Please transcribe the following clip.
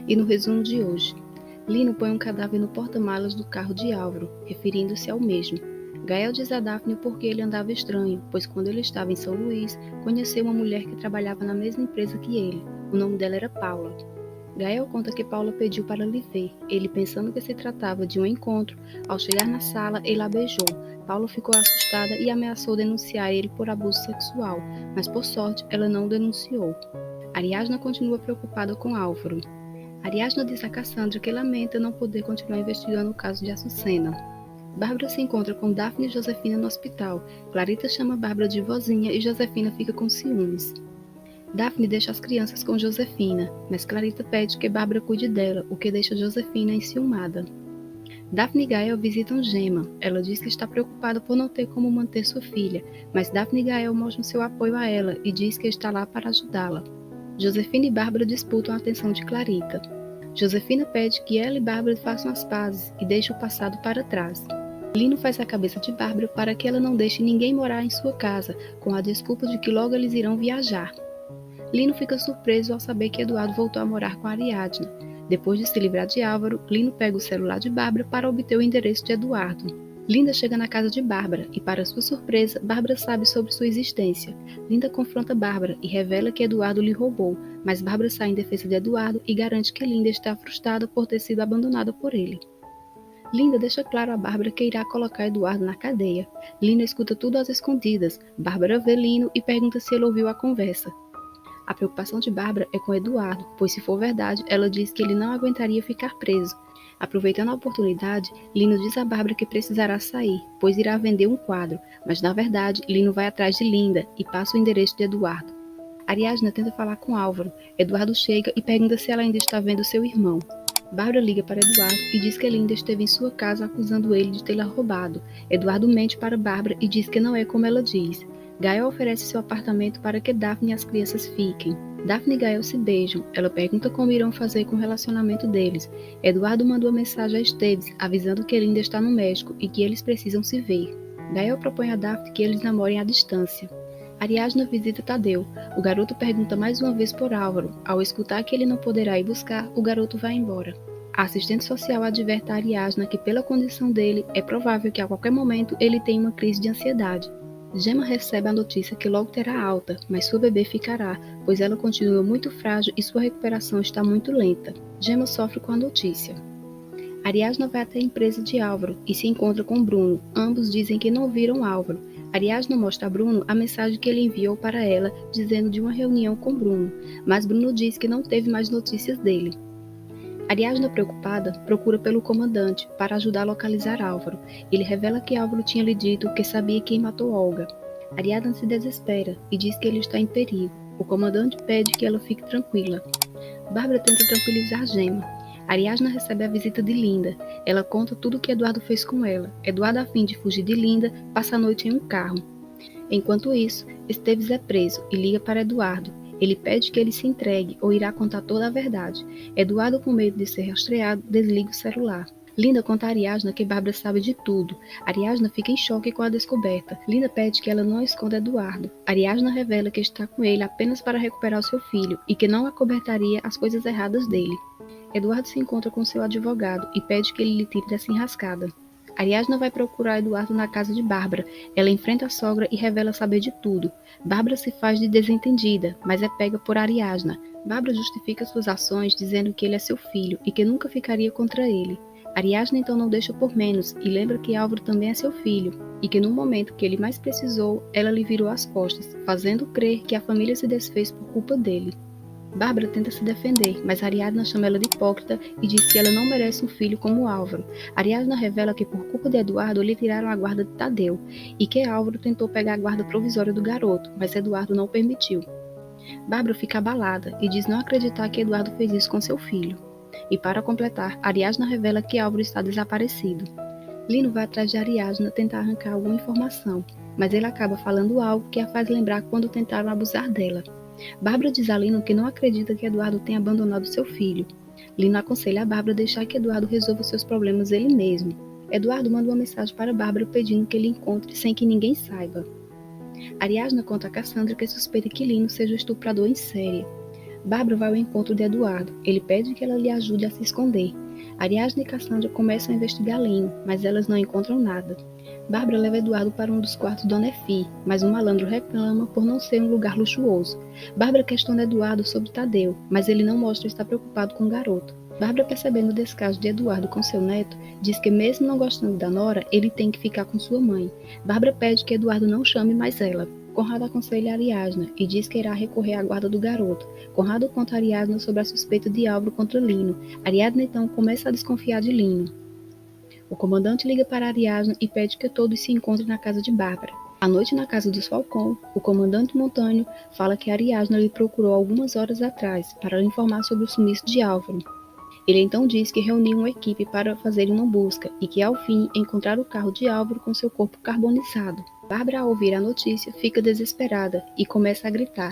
E no resumo de hoje, Lino põe um cadáver no porta-malas do carro de Álvaro, referindo-se ao mesmo. Gael diz a Daphne porque ele andava estranho, pois quando ele estava em São Luís, conheceu uma mulher que trabalhava na mesma empresa que ele. O nome dela era Paula. Gael conta que Paula pediu para lhe ver. Ele, pensando que se tratava de um encontro, ao chegar na sala, ele a beijou. Paula ficou assustada e ameaçou denunciar ele por abuso sexual, mas por sorte ela não o denunciou. Ariadna continua preocupada com Álvaro. Ariadna diz a Cassandra que lamenta não poder continuar investigando o caso de Açucena. Bárbara se encontra com Daphne e Josefina no hospital. Clarita chama Bárbara de vozinha e Josefina fica com ciúmes. Daphne deixa as crianças com Josefina, mas Clarita pede que Bárbara cuide dela, o que deixa Josefina enciumada. Daphne e Gael visitam Gemma. Ela diz que está preocupada por não ter como manter sua filha, mas Daphne e Gael mostram seu apoio a ela e diz que está lá para ajudá-la. Josefina e Bárbara disputam a atenção de Clarita. Josefina pede que ela e Bárbara façam as pazes e deixem o passado para trás. Lino faz a cabeça de Bárbara para que ela não deixe ninguém morar em sua casa, com a desculpa de que logo eles irão viajar. Lino fica surpreso ao saber que Eduardo voltou a morar com Ariadna. Depois de se livrar de Álvaro, Lino pega o celular de Bárbara para obter o endereço de Eduardo. Linda chega na casa de Bárbara e, para sua surpresa, Bárbara sabe sobre sua existência. Linda confronta Bárbara e revela que Eduardo lhe roubou, mas Bárbara sai em defesa de Eduardo e garante que Linda está frustrada por ter sido abandonada por ele. Linda deixa claro a Bárbara que irá colocar Eduardo na cadeia. Lino escuta tudo às escondidas. Bárbara vê Lino e pergunta se ele ouviu a conversa. A preocupação de Bárbara é com Eduardo, pois se for verdade, ela diz que ele não aguentaria ficar preso. Aproveitando a oportunidade, Lino diz a Bárbara que precisará sair, pois irá vender um quadro, mas na verdade, Lino vai atrás de Linda e passa o endereço de Eduardo. Ariadna tenta falar com Álvaro. Eduardo chega e pergunta se ela ainda está vendo seu irmão. Bárbara liga para Eduardo e diz que Linda esteve em sua casa acusando ele de tê-la roubado. Eduardo mente para Bárbara e diz que não é como ela diz. Gael oferece seu apartamento para que Daphne e as crianças fiquem. Daphne e Gael se beijam. Ela pergunta como irão fazer com o relacionamento deles. Eduardo manda uma mensagem a Esteves, avisando que Linda está no México e que eles precisam se ver. Gael propõe a Daphne que eles namorem à distância. Ariadna visita Tadeu. O garoto pergunta mais uma vez por Álvaro. Ao escutar que ele não poderá ir buscar, o garoto vai embora. A assistente social adverte a Ariadna que, pela condição dele, é provável que a qualquer momento ele tenha uma crise de ansiedade. Gemma recebe a notícia que logo terá alta, mas sua bebê ficará, pois ela continua muito frágil e sua recuperação está muito lenta. Gemma sofre com a notícia. Ariadna vai até a empresa de Álvaro e se encontra com Bruno. Ambos dizem que não viram Álvaro. Ariadna mostra a Bruno a mensagem que ele enviou para ela, dizendo de uma reunião com Bruno, mas Bruno diz que não teve mais notícias dele. Ariadna, preocupada, procura pelo comandante para ajudar a localizar Álvaro. Ele revela que Álvaro tinha lhe dito que sabia quem matou Olga. Ariadna se desespera e diz que ele está em perigo. O comandante pede que ela fique tranquila. Bárbara tenta tranquilizar Gemma. Ariadna recebe a visita de Linda. Ela conta tudo o que Eduardo fez com ela. Eduardo, a fim de fugir de Linda, passa a noite em um carro. Enquanto isso, Esteves é preso e liga para Eduardo. Ele pede que ele se entregue ou irá contar toda a verdade. Eduardo, com medo de ser rastreado, desliga o celular. Linda conta a Ariadna que Bárbara sabe de tudo. Ariadna fica em choque com a descoberta. Linda pede que ela não esconda Eduardo. Ariadna revela que está com ele apenas para recuperar o seu filho e que não acobertaria as coisas erradas dele. Eduardo se encontra com seu advogado e pede que ele lhe tire dessa enrascada. Ariadna vai procurar Eduardo na casa de Bárbara. Ela enfrenta a sogra e revela saber de tudo. Bárbara se faz de desentendida, mas é pega por Ariadna. Bárbara justifica suas ações dizendo que ele é seu filho e que nunca ficaria contra ele. Ariadna então não deixa por menos e lembra que Álvaro também é seu filho e que no momento que ele mais precisou, ela lhe virou as costas, fazendo crer que a família se desfez por culpa dele. Bárbara tenta se defender, mas Ariadna chama ela de hipócrita e diz que ela não merece um filho como Álvaro. Ariadna revela que por culpa de Eduardo lhe tiraram a guarda de Tadeu e que Álvaro tentou pegar a guarda provisória do garoto, mas Eduardo não permitiu. Bárbara fica abalada e diz não acreditar que Eduardo fez isso com seu filho. E para completar, Ariadna revela que Álvaro está desaparecido. Lino vai atrás de Ariadna tentar arrancar alguma informação, mas ele acaba falando algo que a faz lembrar quando tentaram abusar dela. Bárbara diz a Lino que não acredita que Eduardo tenha abandonado seu filho. Lino aconselha a Bárbara a deixar que Eduardo resolva seus problemas ele mesmo. Eduardo manda uma mensagem para Bárbara pedindo que ele encontre sem que ninguém saiba. Ariadna conta a Cassandra que suspeita que Lino seja o estuprador em série. Bárbara vai ao encontro de Eduardo. Ele pede que ela lhe ajude a se esconder. Ariadne e Cassandra começam a investigar Lino, mas elas não encontram nada. Bárbara leva Eduardo para um dos quartos de Dona Efi, mas um malandro reclama por não ser um lugar luxuoso. Bárbara questiona Eduardo sobre Tadeu, mas ele não mostra estar preocupado com o garoto. Bárbara, percebendo o descaso de Eduardo com seu neto, diz que mesmo não gostando da nora, ele tem que ficar com sua mãe. Bárbara pede que Eduardo não chame mais ela. Conrado aconselha Ariadna e diz que irá recorrer à guarda do garoto. Conrado conta a Ariadna sobre a suspeita de Álvaro contra Lino. Ariadna então começa a desconfiar de Lino. O comandante liga para Ariadna e pede que todos se encontrem na casa de Bárbara. À noite, na casa dos Falcão, o comandante Montânio fala que Ariadna lhe procurou algumas horas atrás para lhe informar sobre o sumiço de Álvaro. Ele então diz que reuniu uma equipe para fazer uma busca e que, ao fim, encontraram o carro de Álvaro com seu corpo carbonizado. Bárbara, ao ouvir a notícia, fica desesperada e começa a gritar.